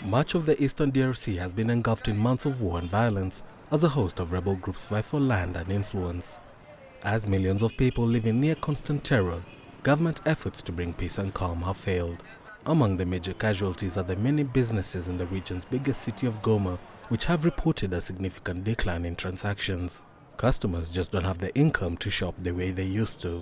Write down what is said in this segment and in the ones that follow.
Much of the eastern DRC has been engulfed in months of war and violence as a host of rebel groups vie for land and influence. As millions of people live in near constant terror, government efforts to bring peace and calm have failed. Among the major casualties are the many businesses in the region's biggest city of Goma, which have reported a significant decline in transactions. Customers just don't have the income to shop the way they used to.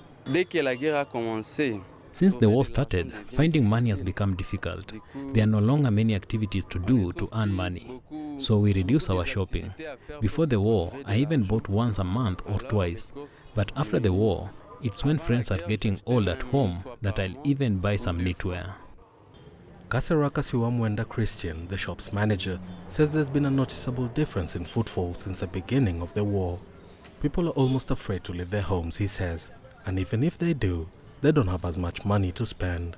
Since the war started, finding money has become difficult. There are no longer many activities to do to earn money, so we reduce our shopping. Before the war, I even bought once a month or twice, but after the war, it's when friends are getting old at home that I'll even buy some knitwear. Kaseraka Siwamwenda Christian, the shop's manager, says there's been a noticeable difference in footfall since the beginning of the war. People are almost afraid to leave their homes, he says, and even if they do, they don't have as much money to spend.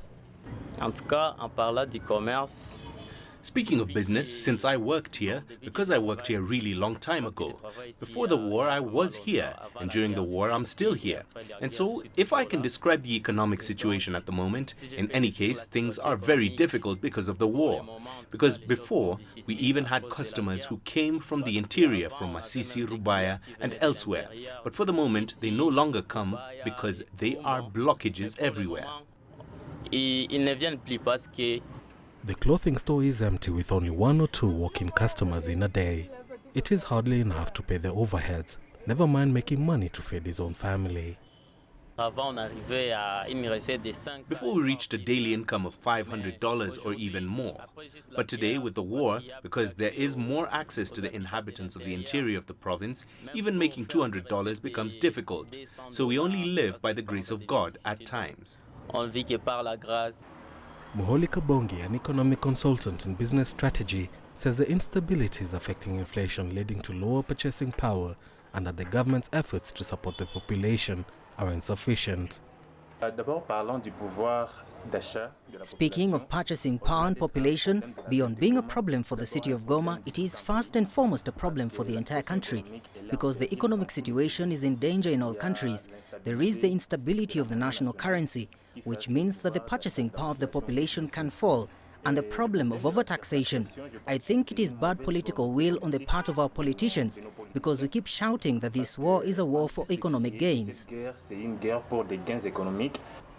Speaking of business, since I worked here, because I worked here a really long time ago. Before the war, I was here, and during the war, I'm still here. And so, if I can describe the economic situation at the moment, in any case, things are very difficult because of the war. Because before, we even had customers who came from the interior, from Masisi, Rubaya, and elsewhere. But for the moment, they no longer come because there are blockages everywhere. The clothing store is empty with only 1 or 2 walk-in customers in a day. It is hardly enough to pay the overheads, never mind making money to feed his own family. Before we reached a daily income of $500 or even more. But today with the war, because there is more access to the inhabitants of the interior of the province, even making $200 becomes difficult. So we only live by the grace of God at times. Muholi Kabongi, an economic consultant in business strategy, says the instability is affecting inflation, leading to lower purchasing power, and that the government's efforts to support the population are insufficient. Speaking of purchasing power and population, beyond being a problem for the city of Goma, it is first and foremost a problem for the entire country, because the economic situation is in danger in all countries. There is the instability of the national currency, which means that the purchasing power of the population can fall, and the problem of overtaxation. I think it is bad political will on the part of our politicians, because we keep shouting that this war is a war for economic gains.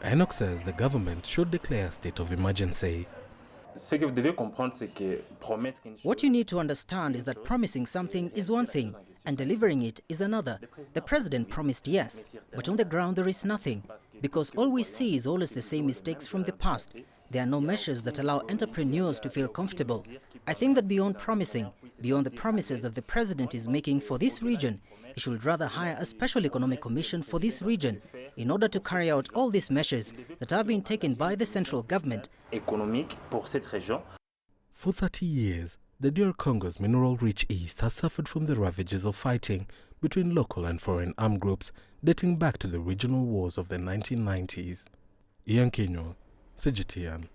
Enoch says the government should declare a state of emergency. What you need to understand is that promising something is one thing, and delivering it is another. The president promised yes, but on the ground there is nothing, because all we see is always the same mistakes from the past. There are no measures that allow entrepreneurs to feel comfortable. I think that beyond promising, beyond the promises that the president is making for this region, he should rather hire a special economic commission for this region in order to carry out all these measures that have been taken by the central government. For 30 years, the DR Congo's mineral-rich east has suffered from the ravages of fighting between local and foreign armed groups dating back to the regional wars of the 1990s. Ian Kinyo, CGTN.